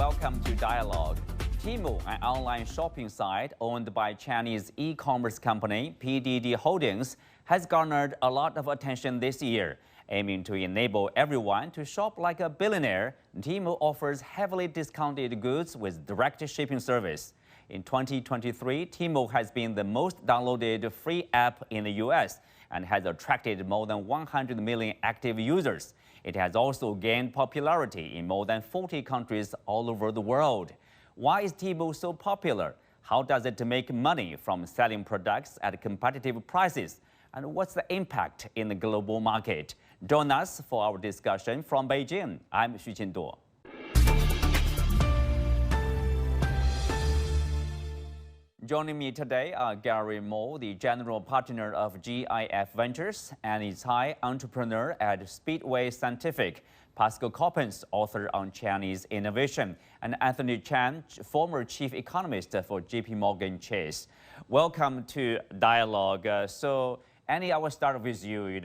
welcome to Dialogue. Temu, an online shopping site owned by Chinese e-commerce company PDD Holdings, has garnered a lot of attention this year. Aiming to enable everyone to shop like a billionaire, Temu offers heavily discounted goods with direct shipping service. In 2023, Temu has been the most downloaded free app in the US and has attracted more than 100 million active users. It has also gained popularity in more than 40 countries all over the world. Why is Temu so popular? How does it make money from selling products at competitive prices? And what's the impact in the global market? Join us for our discussion from Beijing. I'm Xu Qinduo. Joining me today are Gary Mao, the general partner of GIF Ventures, and Tsai, entrepreneur at Speedway Scientific, Pascal Coppens, author on Chinese innovation, and Anthony Chan, former chief economist for JP Morgan Chase. Welcome to Dialogue. Annie, I will start with you.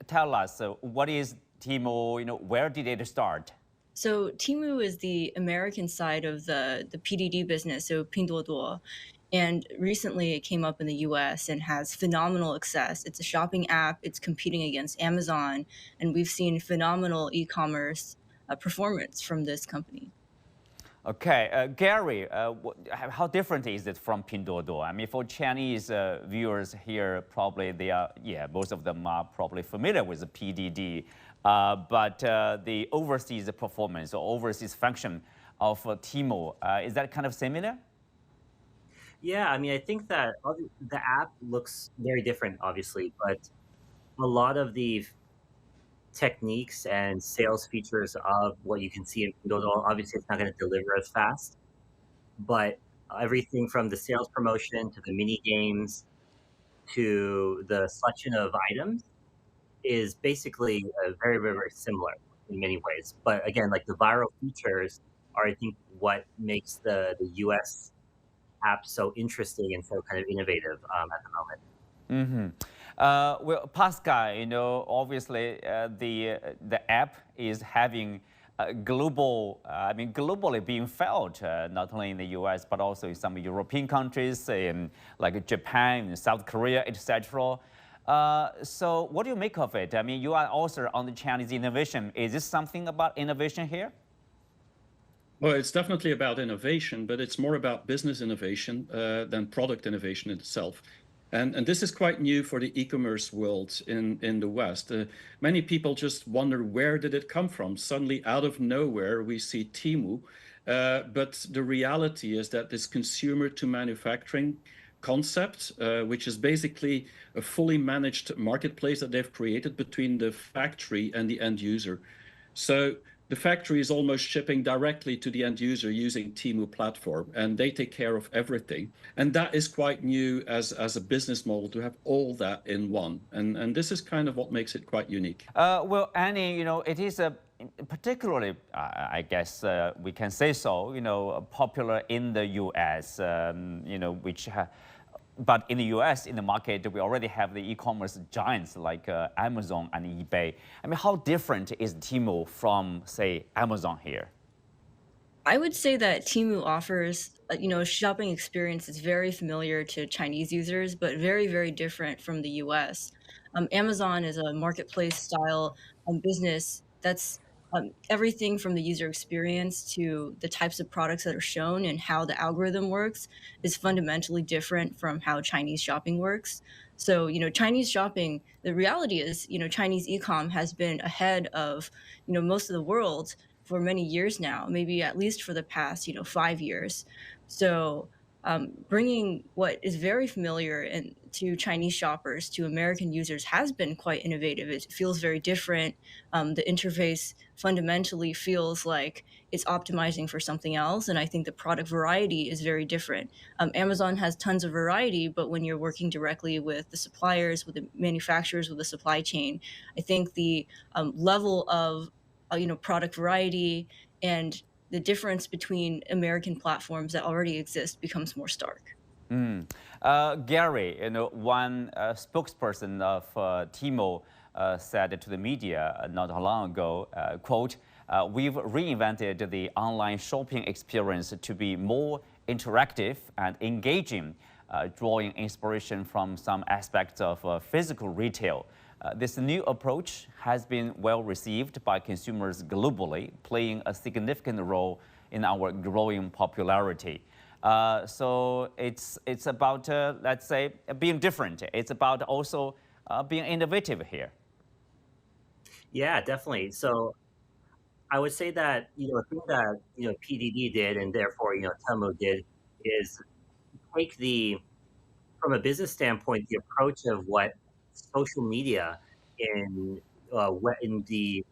Tell us what is Temu? Where did it start? So Temu is the American side of the PDD business, so Pinduoduo. And recently it came up in the US and has phenomenal success. It's a shopping app. It's competing against Amazon. And we've seen phenomenal e-commerce performance from this company. Okay, Gary, how different is it from Pinduoduo? I mean, for Chinese viewers here, probably they are, most of them are probably familiar with the PDD. But the overseas performance or overseas function of Temu, is that kind of similar? Yeah, I mean, I think that the app looks very different, obviously, but a lot of the techniques and sales features of what you can see in Pinduoduo, obviously it's not going to deliver as fast, but everything from the sales promotion to the mini games to the selection of items is basically very, very, very similar in many ways. But again, like the viral features are, I think, what makes the US app so interesting and so kind of innovative at the moment. Well, Pascal, obviously the app is having globally being felt, not only in the US, but also in some European countries, in like Japan, South Korea, etc. So what do you make of it? I mean, you are also on the Chinese innovation. Is this something about innovation here? Well, it's definitely about innovation, but it's more about business innovation than product innovation in itself. And this is quite new for the e-commerce world in the West. Many people just wonder, where did it come from? Suddenly, out of nowhere, we see Temu. But the reality is that this consumer to manufacturing concept, which is basically a fully managed marketplace that they've created between the factory and the end user. So the factory is almost shipping directly to the end user using Temu platform, and they take care of everything. And that is quite new as a business model to have all that in one. And this is kind of what makes it quite unique. Well, Annie, it is particularly, I guess we can say so, popular in the US, but in the US, in the market, we already have the e-commerce giants like Amazon and eBay. I mean, how different is Temu from, say, Amazon here? I would say that Temu offers, a shopping experience that's very familiar to Chinese users, but very, very different from the US. Amazon is a marketplace style business that's everything from the user experience to the types of products that are shown and how the algorithm works is fundamentally different from how Chinese shopping works. So, Chinese shopping, the reality is, Chinese e-com has been ahead of, most of the world for many years now, maybe at least for the past, 5 years. So bringing what is very familiar to Chinese shoppers to American users has been quite innovative. It feels very different. The interface fundamentally feels like it's optimizing for something else. And I think the product variety is very different. Amazon has tons of variety, but when you're working directly with the suppliers, with the manufacturers, with the supply chain, I think the level of product variety and the difference between American platforms that already exist becomes more stark. Gary, one spokesperson of Temu said to the media not long ago, quote, we've reinvented the online shopping experience to be more interactive and engaging, drawing inspiration from some aspects of physical retail. This new approach has been well received by consumers globally, playing a significant role in our growing popularity. So it's about, let's say, being different. It's about also being innovative here. Yeah, definitely. So I would say that, a thing that, PDD did and therefore, Temu did is take from a business standpoint, the approach of what social media in in the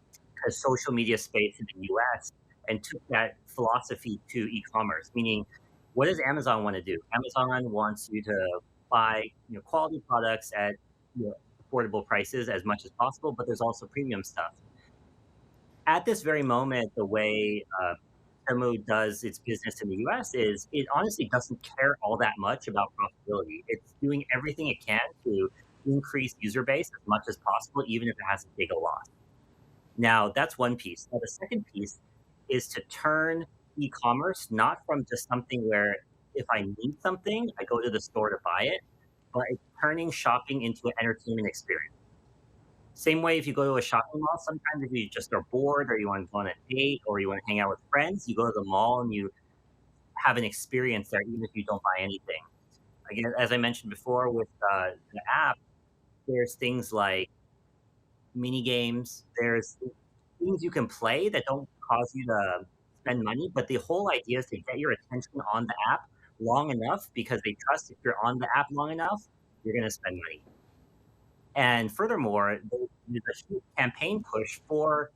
social media space in the US and took that philosophy to e-commerce, meaning what does Amazon want to do? Amazon wants you to buy quality products at affordable prices as much as possible, but there's also premium stuff. At this very moment, the way Temu does its business in the US is it honestly doesn't care all that much about profitability. It's doing everything it can to increase user base as much as possible, even if it has to take a loss. Now, that's one piece. Now, the second piece is to turn e-commerce not from just something where if I need something, I go to the store to buy it, but it's turning shopping into an entertainment experience. Same way if you go to a shopping mall, sometimes if you just are bored or you want to go on a date or you want to hang out with friends, you go to the mall and you have an experience there, even if you don't buy anything. Again, as I mentioned before with the app, there's things like mini games, there's things you can play that don't cause you to spend money, but the whole idea is to get your attention on the app long enough because they trust if you're on the app long enough, you're going to spend money. And furthermore, there's a huge campaign push for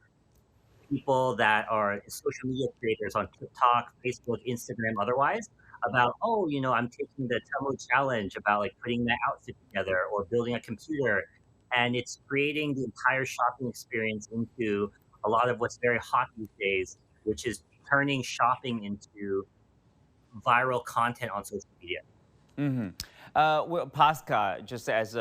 people that are social media creators on TikTok, Facebook, Instagram, otherwise, about, oh, I'm taking the Temu challenge about like putting that outfit together or building a computer. And it's creating the entire shopping experience into a lot of what's very hot these days, which is turning shopping into viral content on social media. Mm-hmm. Well, Pascal, just as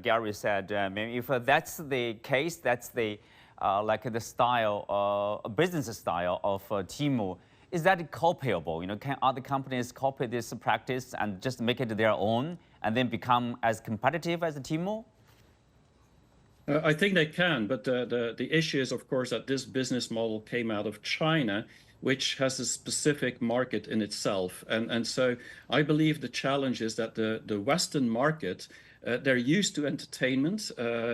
Gary said, maybe if that's the case, that's the like the style, business style of Temu. Is that copyable? Can other companies copy this practice and just make it their own and then become as competitive as Temu? I think they can, but the issue is, of course, that this business model came out of China, which has a specific market in itself. And so I believe the challenge is that the Western market, they're used to entertainment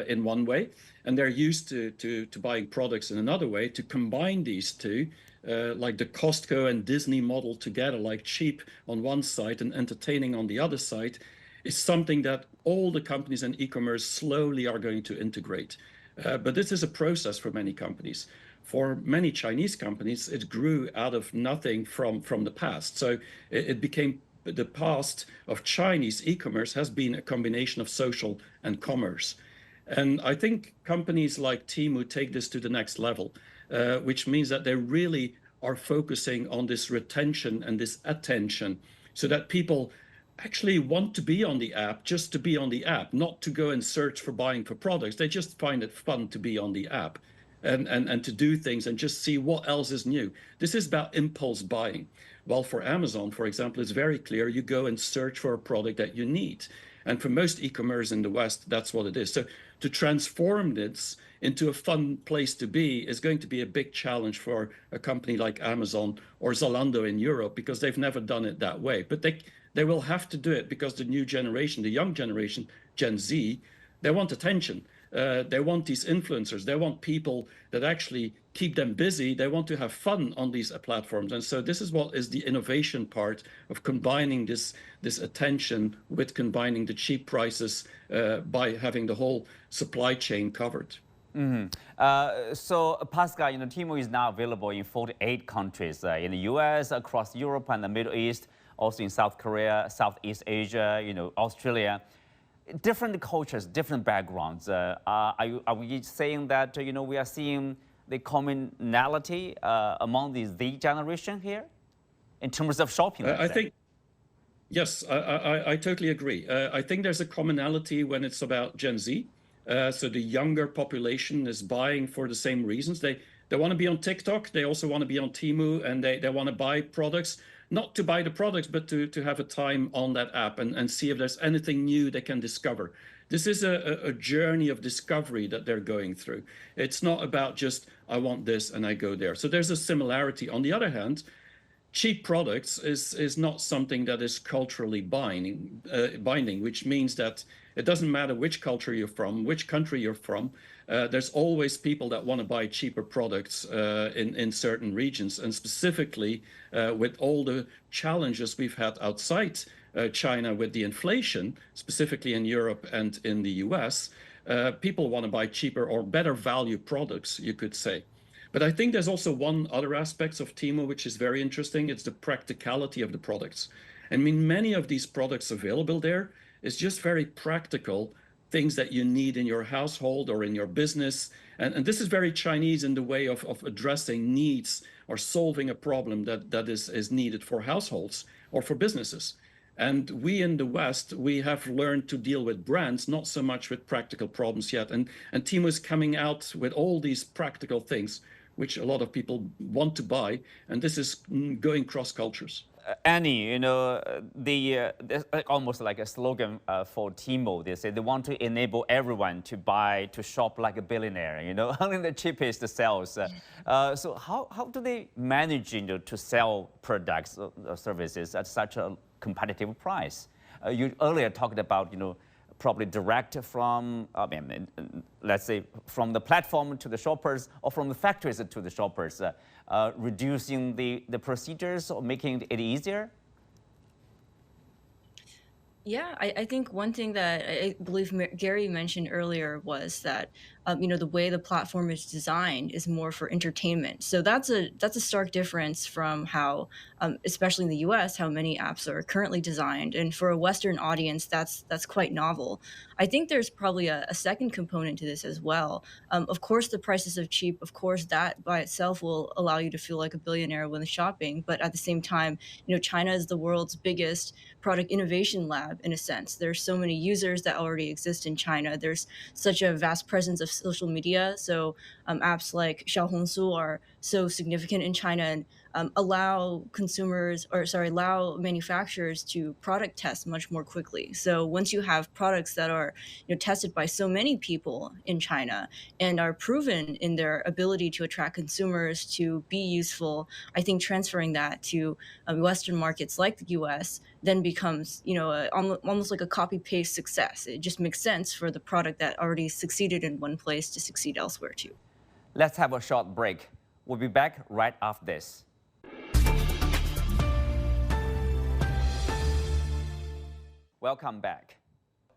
in one way, and they're used to buying products in another way. To combine these two, like the Costco and Disney model together, like cheap on one side and entertaining on the other side, is something that all the companies in e-commerce slowly are going to integrate. But this is a process for many companies. For many Chinese companies, it grew out of nothing from the past. So it became the past of Chinese e-commerce has been a combination of social and commerce. And I think companies like Temu take this to the next level, which means that they really are focusing on this retention and this attention so that people actually want to be on the app just to be on the app, not to go and search for buying for products. They just find it fun to be on the app and to do things and just see what else is new. This is about impulse buying. While for Amazon, for example, it's very clear you go and search for a product that you need. And for most e-commerce in the West, that's what it is. So to transform this into a fun place to be is going to be a big challenge for a company like Amazon or Zalando in Europe, because they've never done it that way. But they will have to do it because the new generation, the young generation, Gen Z, they want attention. They want these influencers. They want people that actually keep them busy. They want to have fun on these platforms. And so this is what is the innovation part of combining this attention with combining the cheap prices by having the whole supply chain covered. Mm-hmm. So, Pascal, Temu is now available in 48 countries, in the US, across Europe and the Middle East, also in South Korea, Southeast Asia, Australia. Different cultures, different backgrounds. Are we saying that, we are seeing the commonality among the Z generation here in terms of shopping? I think, yes, I totally agree. I think there's a commonality when it's about Gen Z. So the younger population is buying for the same reasons. They want to be on TikTok. They also want to be on Temu, and they want to buy products, not to buy the products, but to have a time on that app and see if there's anything new they can discover. This is a journey of discovery that they're going through. It's not about just, I want this and I go there. So there's a similarity. On the other hand, cheap products is not something that is culturally binding, which means that it doesn't matter which culture you're from, which country you're from. There's always people that want to buy cheaper products in certain regions, and specifically with all the challenges we've had outside China with the inflation, specifically in Europe and in the US, people want to buy cheaper or better value products, you could say. But I think there's also one other aspect of Temu which is very interesting. It's the practicality of the products. I mean, many of these products available there is just very practical things that you need in your household or in your business. And this is very Chinese in the way of addressing needs or solving a problem that is needed for households or for businesses. And we in the West, we have learned to deal with brands, not so much with practical problems yet. And Temu is coming out with all these practical things, which a lot of people want to buy. And this is going cross cultures. Annie, there's almost like a slogan for Temu. They say they want to enable everyone to shop like a billionaire, only the cheapest sells. So how do they manage, to sell products or services at such a competitive price? You earlier talked about, probably direct from, let's say, from the platform to the shoppers or from the factories to the shoppers, reducing the procedures or making it easier? Yeah, I think one thing that I believe Gary mentioned earlier was that the way the platform is designed is more for entertainment. So that's a stark difference from how, especially in the U.S., how many apps are currently designed. And for a Western audience, that's quite novel. I think there's probably a second component to this as well. Of course, the prices are cheap. Of course, that by itself will allow you to feel like a billionaire when shopping. But at the same time, China is the world's biggest product innovation lab in a sense. There's so many users that already exist in China. There's such a vast presence of social media. So apps like Xiaohongshu are so significant in China and allow manufacturers to product test much more quickly. So once you have products that are tested by so many people in China and are proven in their ability to attract consumers, to be useful, I think transferring that to Western markets like the US then becomes almost like a copy-paste success. It just makes sense for the product that already succeeded in one place to succeed elsewhere too. Let's have a short break. We'll be back right after this. Welcome back.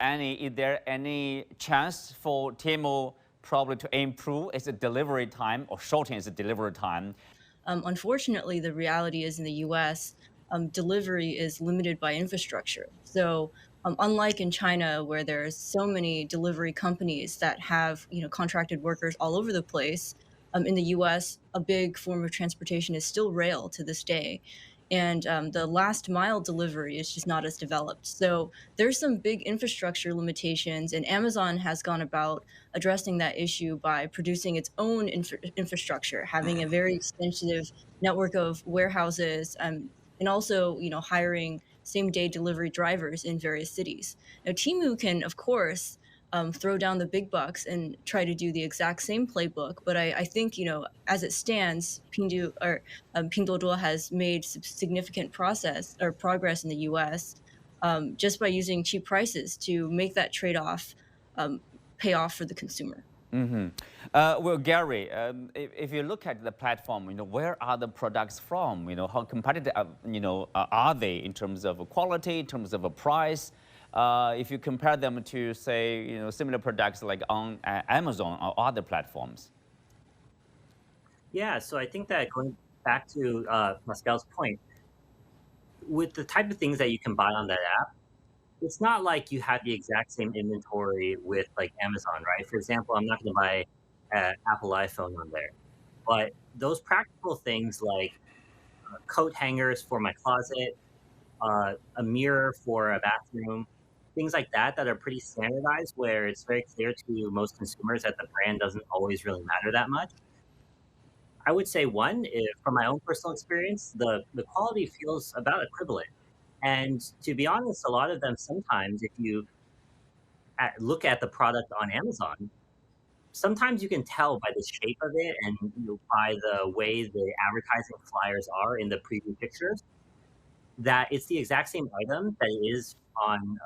Annie, is there any chance for Temu probably to improve its delivery time or shorten its delivery time? Unfortunately, the reality is in the US, delivery is limited by infrastructure. So unlike in China, where there's so many delivery companies that have contracted workers all over the place, in the US, a big form of transportation is still rail to this day. And the last mile delivery is just not as developed. So there's some big infrastructure limitations, and Amazon has gone about addressing that issue by producing its own infrastructure, having a very extensive network of warehouses, and also hiring same-day delivery drivers in various cities. Now, Temu can, of course, throw down the big bucks and try to do the exact same playbook. But I think, as it stands, Pinduoduo has made significant progress in the U.S. Just by using cheap prices to make that trade-off pay off for the consumer. Well, Gary, if you look at the platform, where are the products from? How competitive, are they in terms of quality, in terms of a price? If you compare them to, say, similar products like on Amazon or other platforms? Yeah, so I think that going back to Pascal's point, with the type of things that you can buy on that app, it's not like you have the exact same inventory with like Amazon, right? For example, I'm not going to buy an Apple iPhone on there, but those practical things like coat hangers for my closet, a mirror for a bathroom, things like that are pretty standardized, where it's very clear to most consumers that the brand doesn't always really matter that much. I would say one, from my own personal experience, the quality feels about equivalent. And to be honest, a lot of them sometimes, if you look at the product on Amazon, sometimes you can tell by the shape of it and by the way the advertising flyers are in the preview pictures that it's the exact same item that it is on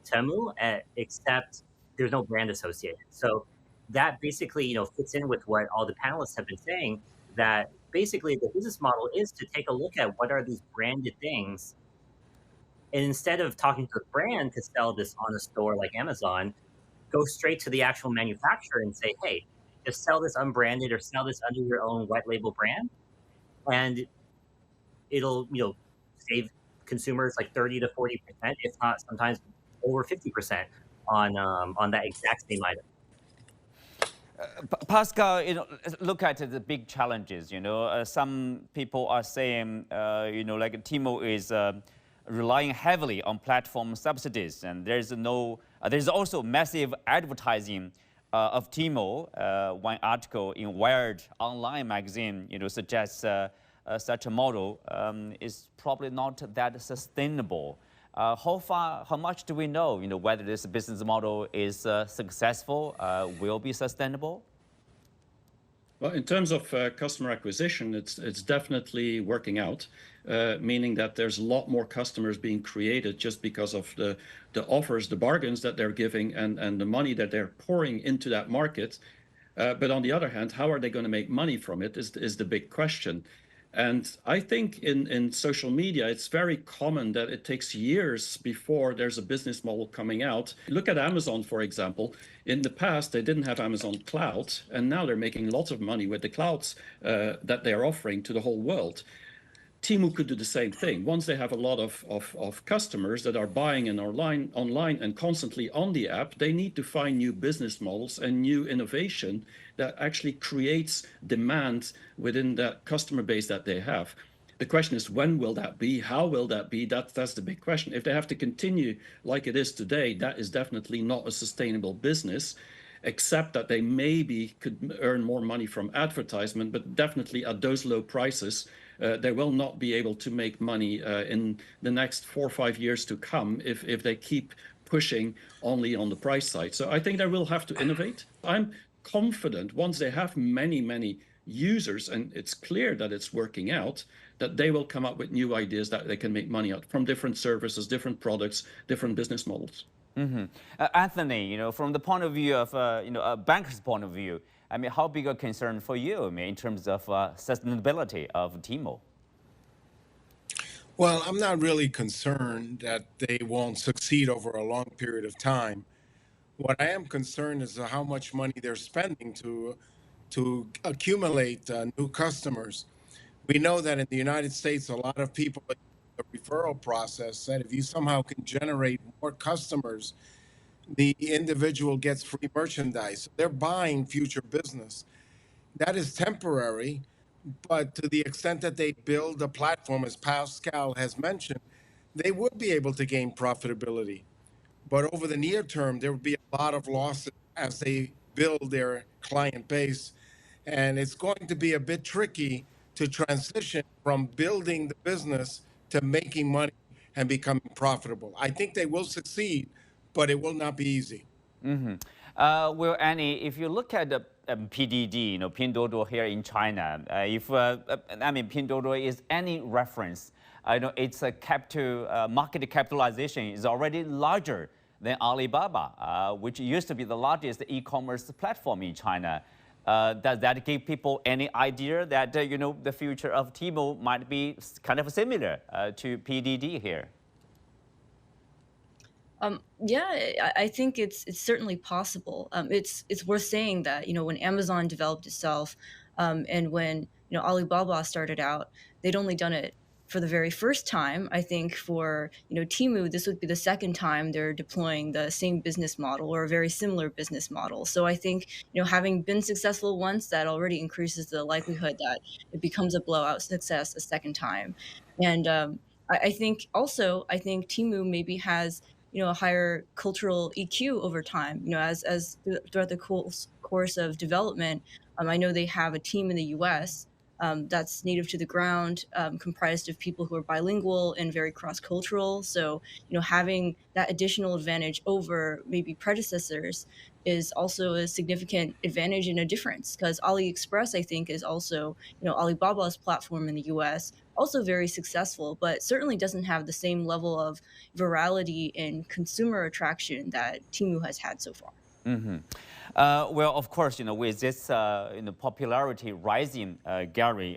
Temu, except there's no brand associated. So that basically, fits in with what all the panelists have been saying. That basically the business model is to take a look at what are these branded things, and instead of talking to the brand to sell this on a store like Amazon, go straight to the actual manufacturer and say, "Hey, just sell this unbranded or sell this under your own white label brand," and it'll save consumers like 30 to 40%, if not sometimes over 50% on that exact same item. Pascal, look at the big challenges. Some people are saying, like Temu is relying heavily on platform subsidies, and there's also massive advertising of Temu. One article in Wired Online magazine, suggests such a model is probably not that sustainable. How much do we know, whether this business model is successful, will be sustainable? Well, in terms of customer acquisition, it's definitely working out, meaning that there's a lot more customers being created just because of the offers, the bargains that they're giving, and the money that they're pouring into that market. But on the other hand, how are they going to make money from it is the big question. And I think in social media, it's very common that it takes years before there's a business model coming out. Look at Amazon, for example. In the past, they didn't have Amazon Cloud, and now they're making lots of money with the clouds that they're offering to the whole world. Temu could do the same thing. Once they have a lot of customers that are buying in online and constantly on the app, they need to find new business models and new innovation that actually creates demand within that customer base that they have. The question is, when will that be? How will that be? That's the big question. If they have to continue like it is today, that is definitely not a sustainable business, except that they maybe could earn more money from advertisement, but definitely at those low prices, they will not be able to make money in the next 4 or 5 years to come if they keep pushing only on the price side. So I think they will have to innovate. I'm confident once they have many users and it's clear that it's working out, that they will come up with new ideas that they can make money out from different services, different products, different business models. Anthony, from the point of view of a banker's point of view, I mean, how big a concern for you, in terms of sustainability of Temu? Well, I'm not really concerned that they won't succeed over a long period of time. What I am concerned is how much money they're spending to accumulate new customers. We know that in the United States, a lot of people use the referral process that if you somehow can generate more customers, the individual gets free merchandise. They're buying future business. That is temporary, but to the extent that they build a platform, as Pascal has mentioned, they would be able to gain profitability. But over the near term, there would be a lot of losses as they build their client base. And it's going to be a bit tricky to transition from building the business to making money and becoming profitable. I think they will succeed, but it will not be easy. Well, Annie, if you look at the PDD, Pinduoduo here in China, Pinduoduo is any reference, its market capitalization is already larger than Alibaba, which used to be the largest e-commerce platform in China. Does that give people any idea that the future of Temu might be kind of similar to PDD here? Yeah, I think it's certainly possible. It's worth saying that when Amazon developed itself, and when Alibaba started out, they'd only done it for the very first time. I think for Temu, this would be the second time they're deploying the same business model or a very similar business model. So I think having been successful once, that already increases the likelihood that it becomes a blowout success a second time. And I think Temu maybe has a higher cultural EQ over time. As throughout the course of development, I know they have a team in the U.S. That's native to the ground, comprised of people who are bilingual and very cross-cultural. So, having that additional advantage over maybe predecessors is also a significant advantage and a difference, because AliExpress, I think, is also, Alibaba's platform in the US, also very successful, but certainly doesn't have the same level of virality and consumer attraction that Temu has had so far. Well, of course, with this popularity rising, Gary,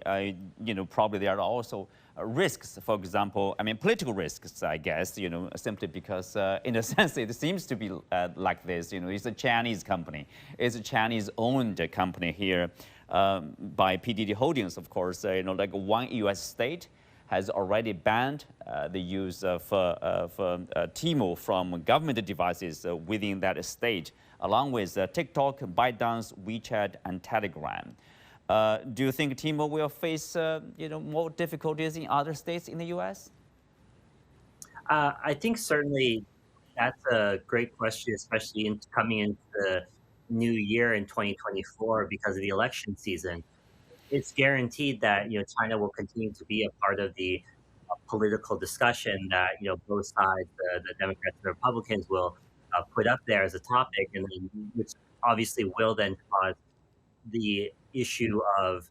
probably there are also risks. For example, political risks, I guess, simply because, in a sense, it seems to be like this. It's a Chinese company. It's a Chinese-owned company here by PDD Holdings, of course. Like one U.S. state has already banned the use of Temu from government devices within that state, along with TikTok, ByteDance, WeChat, and Telegram. Do you think Temu will face more difficulties in other states in the U.S.? I think certainly that's a great question, especially coming into the new year in 2024 because of the election season. It's guaranteed that China will continue to be a part of the political discussion that both sides, the Democrats and the Republicans, will put up there as a topic, and then, which obviously will then cause the issue of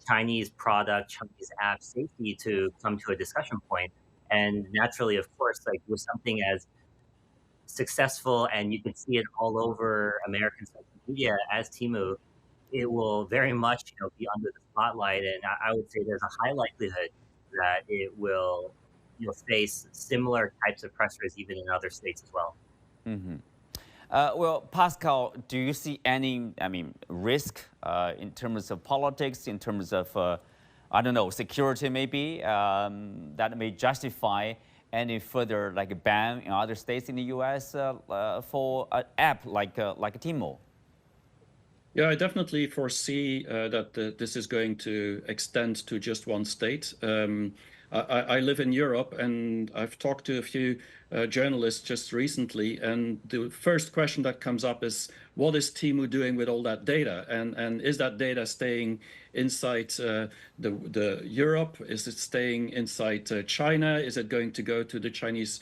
Chinese product, Chinese app safety to come to a discussion point. And naturally, of course, like with something as successful and you can see it all over American social media as Temu, it will very much be under the spotlight, and I would say there's a high likelihood that it will face similar types of pressures even in other states as well. Well, Pascal, do you see any, risk in terms of politics, in terms of, I don't know, security maybe, that may justify any further ban in other states in the U.S. For an app like Temu? Yeah, I definitely foresee that this is going to extend to just one state. I live in Europe, and I've talked to a few journalists just recently, and the first question that comes up is, what is Temu doing with all that data? And is that data staying inside the Europe? Is it staying inside China? Is it going to go to the Chinese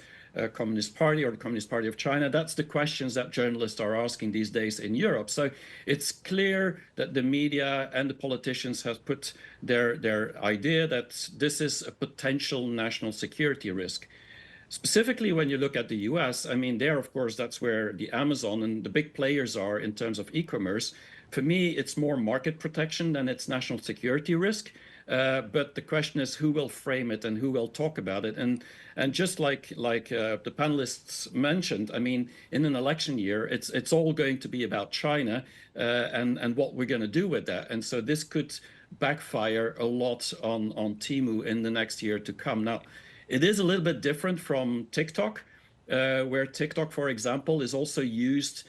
Communist Party or the Communist Party of China? That's the questions that journalists are asking these days in Europe. So it's clear that the media and the politicians have put their idea that this is a potential national security risk. Specifically, when you look at the US, there, of course, that's where the Amazon and the big players are in terms of e-commerce. For me, it's more market protection than it's national security risk. But the question is who will frame it and who will talk about it. And just like the panelists mentioned, in an election year, it's all going to be about China and what we're going to do with that. And so this could backfire a lot on Temu in the next year to come. Now, it is a little bit different from TikTok, where TikTok, for example, is also used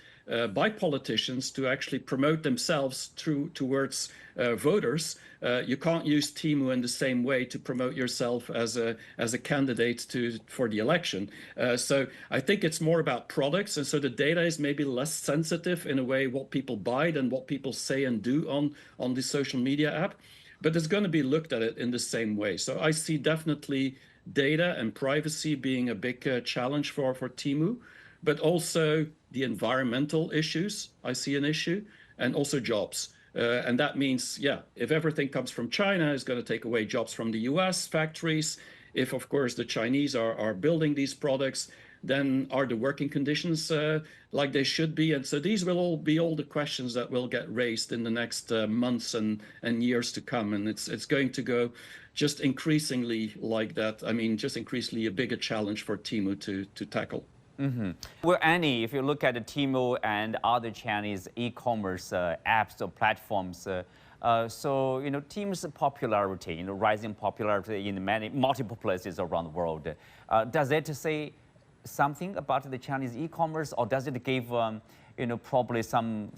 by politicians to actually promote themselves towards voters. You can't use Temu in the same way to promote yourself as a candidate for the election. So I think it's more about products, and so the data is maybe less sensitive in a way what people buy than what people say and do on the social media app. But it's going to be looked at it in the same way. So I see definitely data and privacy being a big challenge for Temu, but also the environmental issues, I see an issue, and also jobs. And that means, if everything comes from China, it's going to take away jobs from the US factories. If, of course, the Chinese are building these products, then are the working conditions like they should be? And so these will all be all the questions that will get raised in the next months and years to come. And it's going to go just increasingly like that. Just increasingly a bigger challenge for Temu to tackle. Well, Annie, if you look at the Temu and other Chinese e-commerce apps or platforms, so Temu's popularity, rising popularity in multiple places around the world, does it say something about the Chinese e-commerce, or does it give probably some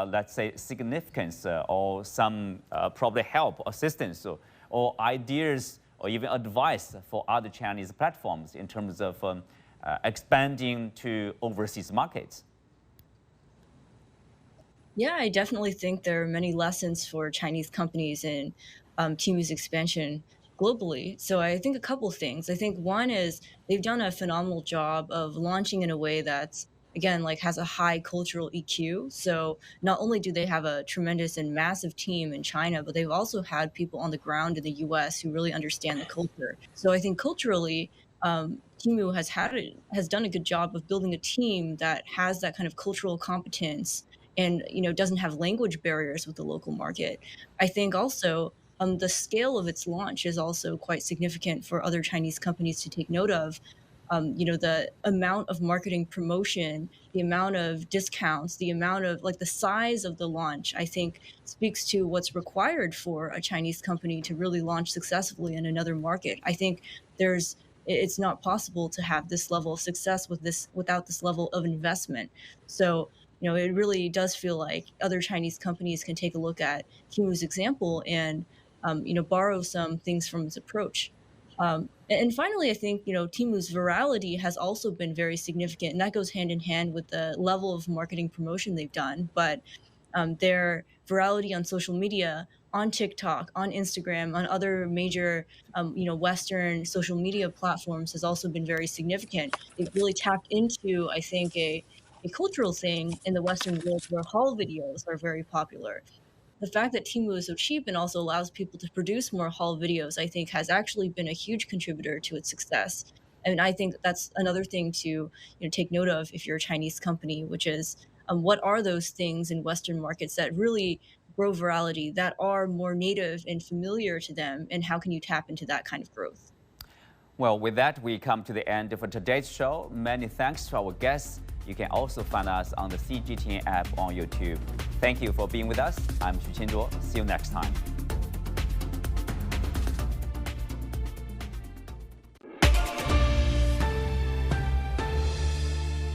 let's say significance or some probably help, assistance, or ideas or even advice for other Chinese platforms in terms of expanding to overseas markets? Yeah, I definitely think there are many lessons for Chinese companies in Temu's expansion globally. So I think a couple things. I think one is they've done a phenomenal job of launching in a way that's again like has a high cultural EQ. So not only do they have a tremendous and massive team in China, but they've also had people on the ground in the US who really understand the culture. So I think culturally, Temu has done a good job of building a team that has that kind of cultural competence and doesn't have language barriers with the local market. I think also the scale of its launch is also quite significant for other Chinese companies to take note of. The amount of marketing promotion, the amount of discounts, the amount of like the size of the launch, I think speaks to what's required for a Chinese company to really launch successfully in another market. I think it's not possible to have this level of success without this level of investment. So it really does feel like other Chinese companies can take a look at Temu's example and, borrow some things from its approach. And finally, I think, Temu's virality has also been very significant, and that goes hand in hand with the level of marketing promotion they've done. But their virality on social media, on TikTok, on Instagram, on other major, Western social media platforms has also been very significant. They've really tapped into, I think, a cultural thing in the Western world where haul videos are very popular. The fact that Temu is so cheap and also allows people to produce more haul videos, I think, has actually been a huge contributor to its success. And I think that's another thing to take note of if you're a Chinese company, which is what are those things in Western markets that really grow virality, that are more native and familiar to them, and how can you tap into that kind of growth? Well, with that, we come to the end of today's show. Many thanks to our guests. You can also find us on the CGTN app on YouTube. Thank you for being with us. I'm Xu Qinzhuo. See you next time.